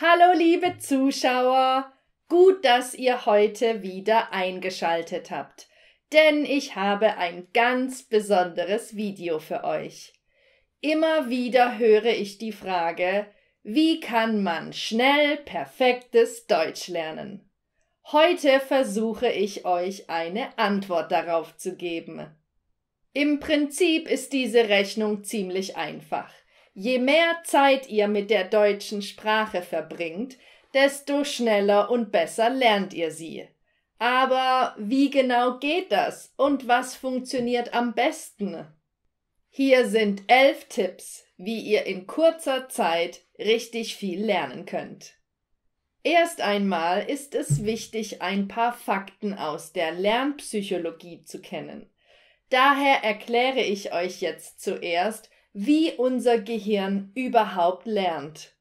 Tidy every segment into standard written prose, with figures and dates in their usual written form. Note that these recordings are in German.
Hallo liebe Zuschauer, gut, dass ihr heute wieder eingeschaltet habt, denn ich habe ein ganz besonderes Video für euch. Immer wieder höre ich die Frage, wie kann man schnell perfektes Deutsch lernen? Heute versuche ich euch eine Antwort darauf zu geben. Im Prinzip ist diese Rechnung ziemlich einfach. Je mehr Zeit ihr mit der deutschen Sprache verbringt, desto schneller und besser lernt ihr sie. Aber wie genau geht das und was funktioniert am besten? Hier sind 11 Tipps, wie ihr in kurzer Zeit richtig viel lernen könnt. Erst einmal ist es wichtig, ein paar Fakten aus der Lernpsychologie zu kennen. Daher erkläre ich euch jetzt zuerst, wie unser Gehirn überhaupt lernt.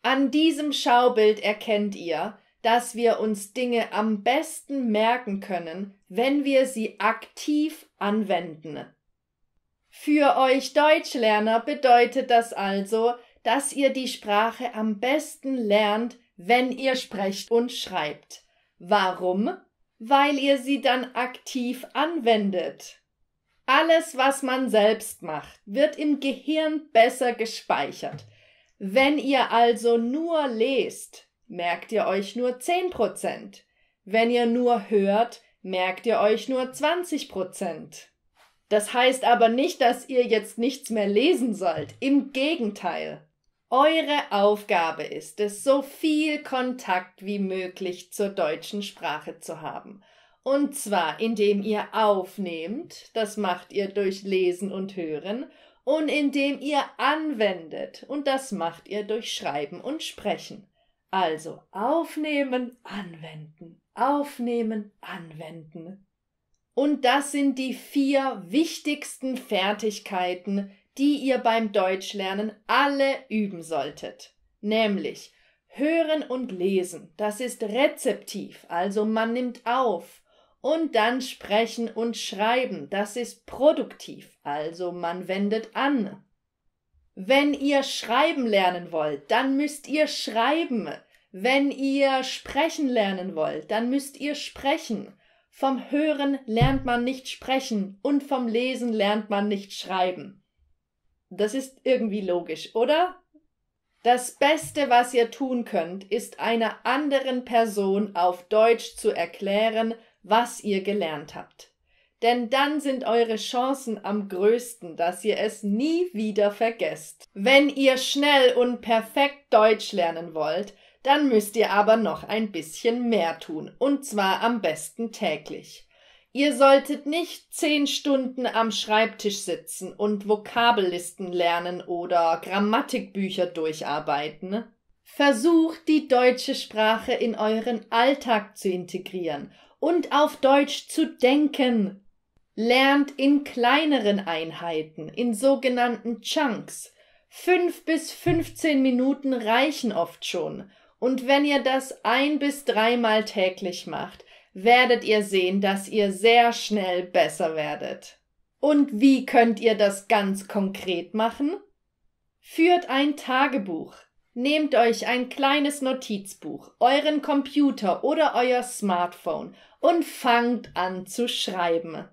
An diesem Schaubild erkennt ihr, dass wir uns Dinge am besten merken können, wenn wir sie aktiv anwenden. Für euch Deutschlerner bedeutet das also, dass ihr die Sprache am besten lernt, wenn ihr sprecht und schreibt. Warum? Weil ihr sie dann aktiv anwendet. Alles, was man selbst macht, wird im Gehirn besser gespeichert. Wenn ihr also nur lest, merkt ihr euch nur 10%. Wenn ihr nur hört, merkt ihr euch nur 20%. Das heißt aber nicht, dass ihr jetzt nichts mehr lesen sollt. Im Gegenteil. Eure Aufgabe ist es, so viel Kontakt wie möglich zur deutschen Sprache zu haben. Und zwar, indem ihr aufnehmt, das macht ihr durch Lesen und Hören, und indem ihr anwendet, und das macht ihr durch Schreiben und Sprechen. Also aufnehmen, anwenden, aufnehmen, anwenden. Und das sind die 4 wichtigsten Fertigkeiten, die ihr beim Deutschlernen alle üben solltet. Nämlich Hören und Lesen, das ist rezeptiv, also man nimmt auf. Und dann Sprechen und Schreiben, das ist produktiv, also man wendet an. Wenn ihr schreiben lernen wollt, dann müsst ihr schreiben. Wenn ihr sprechen lernen wollt, dann müsst ihr sprechen. Vom Hören lernt man nicht sprechen und vom Lesen lernt man nicht schreiben. Das ist irgendwie logisch, oder? Das Beste, was ihr tun könnt, ist einer anderen Person auf Deutsch zu erklären, was ihr gelernt habt. Denn dann sind eure Chancen am größten, dass ihr es nie wieder vergesst. Wenn ihr schnell und perfekt Deutsch lernen wollt, dann müsst ihr aber noch ein bisschen mehr tun, und zwar am besten täglich. Ihr solltet nicht 10 Stunden am Schreibtisch sitzen und Vokabellisten lernen oder Grammatikbücher durcharbeiten. Versucht, die deutsche Sprache in euren Alltag zu integrieren und auf Deutsch zu denken. Lernt in kleineren Einheiten, in sogenannten Chunks. 5 bis 15 Minuten reichen oft schon. Und wenn ihr das 1 bis 3 Mal täglich macht, werdet ihr sehen, dass ihr sehr schnell besser werdet. Und wie könnt ihr das ganz konkret machen? Führt ein Tagebuch. Nehmt euch ein kleines Notizbuch, euren Computer oder euer Smartphone und fangt an zu schreiben.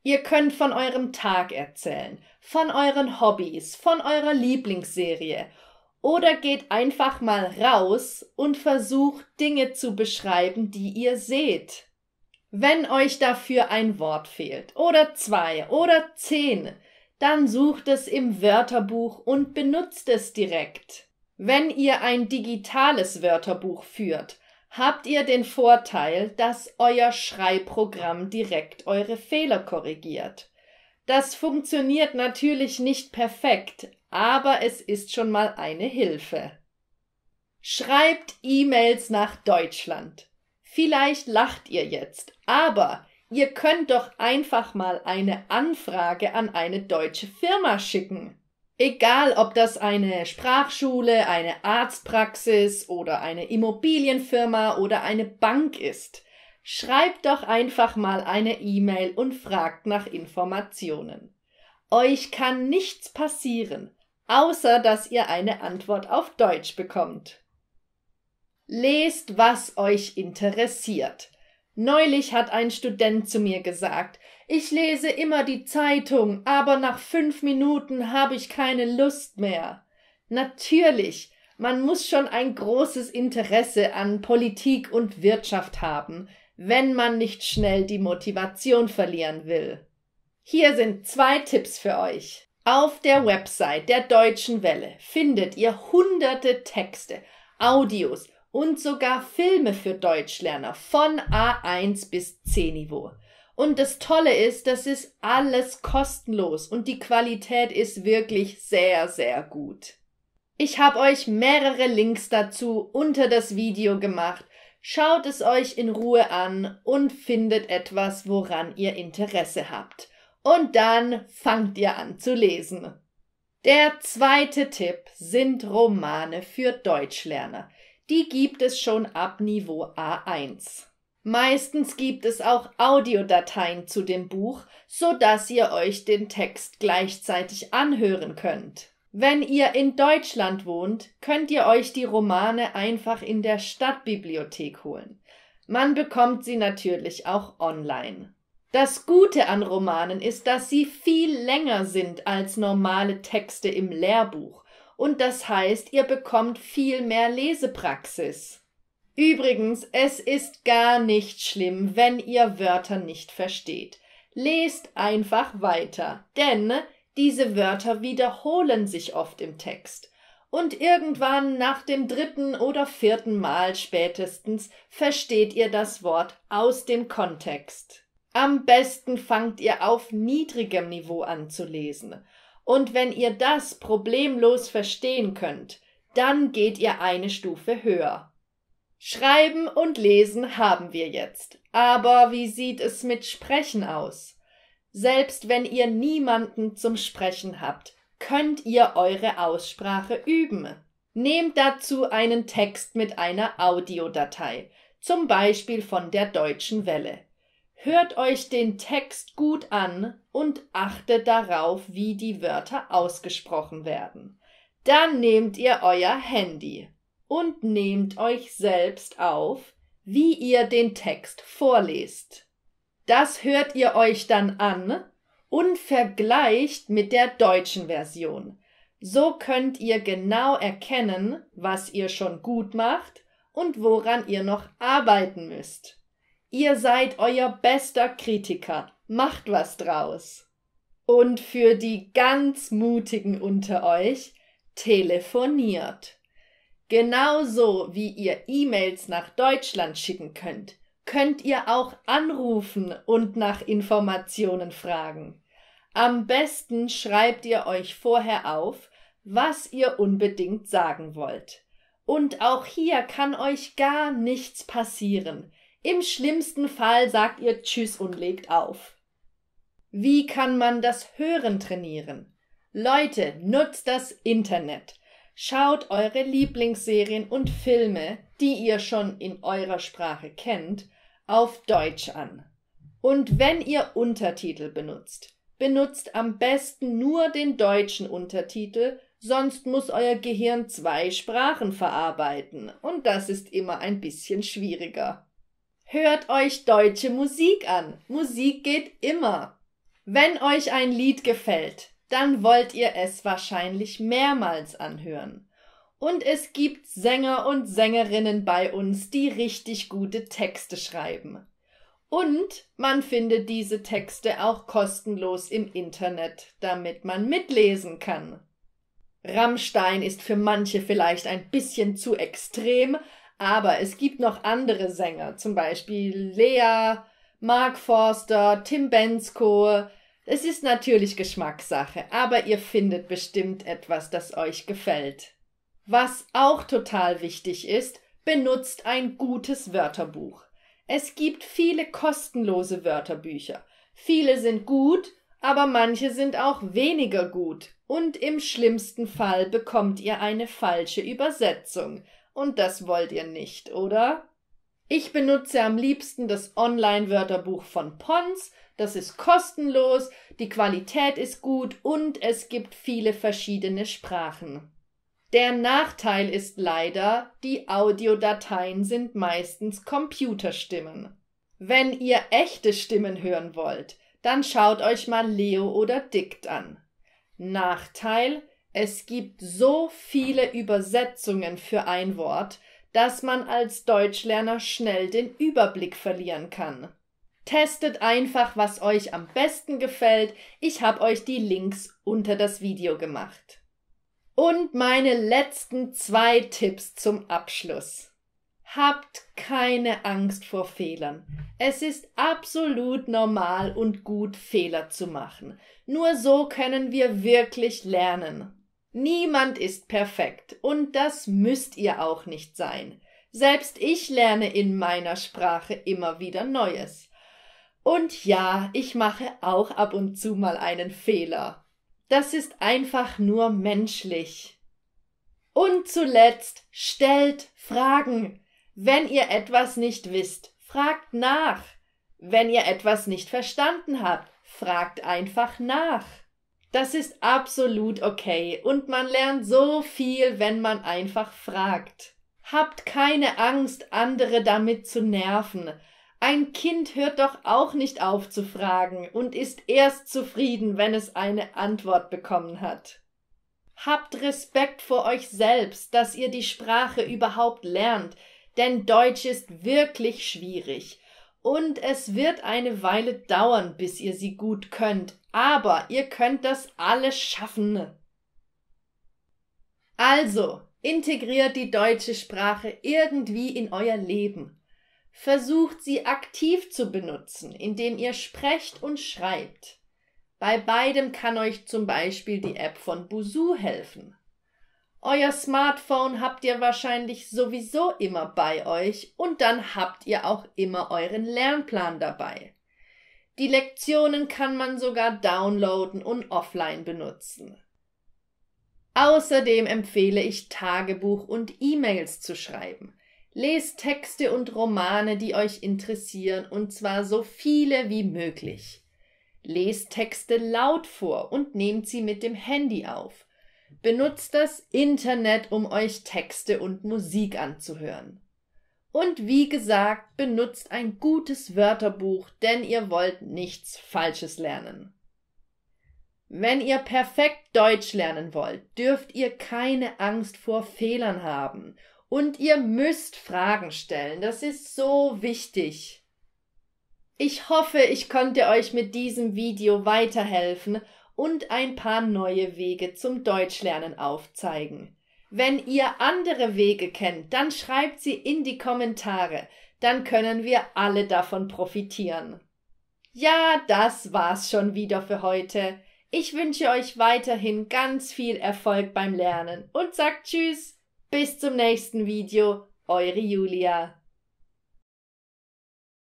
Ihr könnt von eurem Tag erzählen, von euren Hobbys, von eurer Lieblingsserie oder geht einfach mal raus und versucht Dinge zu beschreiben, die ihr seht. Wenn euch dafür ein Wort fehlt oder 2 oder 10, dann sucht es im Wörterbuch und benutzt es direkt. Wenn ihr ein digitales Wörterbuch führt, habt ihr den Vorteil, dass euer Schreibprogramm direkt eure Fehler korrigiert. Das funktioniert natürlich nicht perfekt, aber es ist schon mal eine Hilfe. Schreibt E-Mails nach Deutschland. Vielleicht lacht ihr jetzt, aber ihr könnt doch einfach mal eine Anfrage an eine deutsche Firma schicken. Egal, ob das eine Sprachschule, eine Arztpraxis oder eine Immobilienfirma oder eine Bank ist. Schreibt doch einfach mal eine E-Mail und fragt nach Informationen. Euch kann nichts passieren, außer dass ihr eine Antwort auf Deutsch bekommt. Lest, was euch interessiert. Neulich hat ein Student zu mir gesagt, ich lese immer die Zeitung, aber nach 5 Minuten habe ich keine Lust mehr. Natürlich, man muss schon ein großes Interesse an Politik und Wirtschaft haben, wenn man nicht schnell die Motivation verlieren will. Hier sind 2 Tipps für euch. Auf der Website der Deutschen Welle findet ihr hunderte Texte, Audios und sogar Filme für Deutschlerner von A1 bis C-Niveau. Und das Tolle ist, das ist alles kostenlos und die Qualität ist wirklich sehr, sehr gut. Ich habe euch mehrere Links dazu unter das Video gemacht. Schaut es euch in Ruhe an und findet etwas, woran ihr Interesse habt. Und dann fangt ihr an zu lesen. Der 2. Tipp sind Romane für Deutschlerner. Die gibt es schon ab Niveau A1. Meistens gibt es auch Audiodateien zu dem Buch, so dass ihr euch den Text gleichzeitig anhören könnt. Wenn ihr in Deutschland wohnt, könnt ihr euch die Romane einfach in der Stadtbibliothek holen. Man bekommt sie natürlich auch online. Das Gute an Romanen ist, dass sie viel länger sind als normale Texte im Lehrbuch. Und das heißt, ihr bekommt viel mehr Lesepraxis. Übrigens, es ist gar nicht schlimm, wenn ihr Wörter nicht versteht. Lest einfach weiter, denn diese Wörter wiederholen sich oft im Text. Und irgendwann nach dem 3. oder 4. Mal spätestens versteht ihr das Wort aus dem Kontext. Am besten fangt ihr auf niedrigem Niveau an zu lesen. Und wenn ihr das problemlos verstehen könnt, dann geht ihr eine Stufe höher. Schreiben und Lesen haben wir jetzt. Aber wie sieht es mit Sprechen aus? Selbst wenn ihr niemanden zum Sprechen habt, könnt ihr eure Aussprache üben. Nehmt dazu einen Text mit einer Audiodatei, zum Beispiel von der Deutschen Welle. Hört euch den Text gut an und achtet darauf, wie die Wörter ausgesprochen werden. Dann nehmt ihr euer Handy und nehmt euch selbst auf, wie ihr den Text vorlest. Das hört ihr euch dann an und vergleicht mit der deutschen Version. So könnt ihr genau erkennen, was ihr schon gut macht und woran ihr noch arbeiten müsst. Ihr seid euer bester Kritiker. Macht was draus. Und für die ganz Mutigen unter euch, telefoniert. Genauso wie ihr E-Mails nach Deutschland schicken könnt, könnt ihr auch anrufen und nach Informationen fragen. Am besten schreibt ihr euch vorher auf, was ihr unbedingt sagen wollt. Und auch hier kann euch gar nichts passieren. Im schlimmsten Fall sagt ihr Tschüss und legt auf. Wie kann man das Hören trainieren? Leute, nutzt das Internet. Schaut eure Lieblingsserien und Filme, die ihr schon in eurer Sprache kennt, auf Deutsch an. Und wenn ihr Untertitel benutzt, benutzt am besten nur den deutschen Untertitel, sonst muss euer Gehirn 2 Sprachen verarbeiten und das ist immer ein bisschen schwieriger. Hört euch deutsche Musik an. Musik geht immer. Wenn euch ein Lied gefällt, dann wollt ihr es wahrscheinlich mehrmals anhören. Und es gibt Sänger und Sängerinnen bei uns, die richtig gute Texte schreiben. Und man findet diese Texte auch kostenlos im Internet, damit man mitlesen kann. Rammstein ist für manche vielleicht ein bisschen zu extrem, aber es gibt noch andere Sänger, zum Beispiel Lea, Mark Forster, Tim Bendzko. Es ist natürlich Geschmackssache, aber ihr findet bestimmt etwas, das euch gefällt. Was auch total wichtig ist, benutzt ein gutes Wörterbuch. Es gibt viele kostenlose Wörterbücher. Viele sind gut, aber manche sind auch weniger gut. Und im schlimmsten Fall bekommt ihr eine falsche Übersetzung. Und das wollt ihr nicht, oder? Ich benutze am liebsten das Online-Wörterbuch von Pons. Das ist kostenlos, die Qualität ist gut und es gibt viele verschiedene Sprachen. Der Nachteil ist leider, die Audiodateien sind meistens Computerstimmen. Wenn ihr echte Stimmen hören wollt, dann schaut euch mal Leo oder Dict an. Nachteil: Es gibt so viele Übersetzungen für ein Wort, dass man als Deutschlerner schnell den Überblick verlieren kann. Testet einfach, was euch am besten gefällt. Ich habe euch die Links unter das Video gemacht. Und meine letzten 2 Tipps zum Abschluss. Habt keine Angst vor Fehlern. Es ist absolut normal und gut, Fehler zu machen. Nur so können wir wirklich lernen. Niemand ist perfekt und das müsst ihr auch nicht sein. Selbst ich lerne in meiner Sprache immer wieder Neues. Und ja, ich mache auch ab und zu mal einen Fehler. Das ist einfach nur menschlich. Und zuletzt, stellt Fragen. Wenn ihr etwas nicht wisst, fragt nach. Wenn ihr etwas nicht verstanden habt, fragt einfach nach. Das ist absolut okay und man lernt so viel, wenn man einfach fragt. Habt keine Angst, andere damit zu nerven. Ein Kind hört doch auch nicht auf zu fragen und ist erst zufrieden, wenn es eine Antwort bekommen hat. Habt Respekt vor euch selbst, dass ihr die Sprache überhaupt lernt, denn Deutsch ist wirklich schwierig und es wird eine Weile dauern, bis ihr sie gut könnt, aber ihr könnt das alles schaffen. Also, integriert die deutsche Sprache irgendwie in euer Leben. Versucht sie aktiv zu benutzen, indem ihr sprecht und schreibt. Bei beidem kann euch zum Beispiel die App von Busuu helfen. Euer Smartphone habt ihr wahrscheinlich sowieso immer bei euch und dann habt ihr auch immer euren Lernplan dabei. Die Lektionen kann man sogar downloaden und offline benutzen. Außerdem empfehle ich Tagebuch und E-Mails zu schreiben. Lest Texte und Romane, die euch interessieren, und zwar so viele wie möglich. Lest Texte laut vor und nehmt sie mit dem Handy auf. Benutzt das Internet, um euch Texte und Musik anzuhören. Und wie gesagt, benutzt ein gutes Wörterbuch, denn ihr wollt nichts Falsches lernen. Wenn ihr perfekt Deutsch lernen wollt, dürft ihr keine Angst vor Fehlern haben. Und ihr müsst Fragen stellen, das ist so wichtig. Ich hoffe, ich konnte euch mit diesem Video weiterhelfen und ein paar neue Wege zum Deutschlernen aufzeigen. Wenn ihr andere Wege kennt, dann schreibt sie in die Kommentare, dann können wir alle davon profitieren. Ja, das war's schon wieder für heute. Ich wünsche euch weiterhin ganz viel Erfolg beim Lernen und sagt Tschüss, bis zum nächsten Video, eure Julia.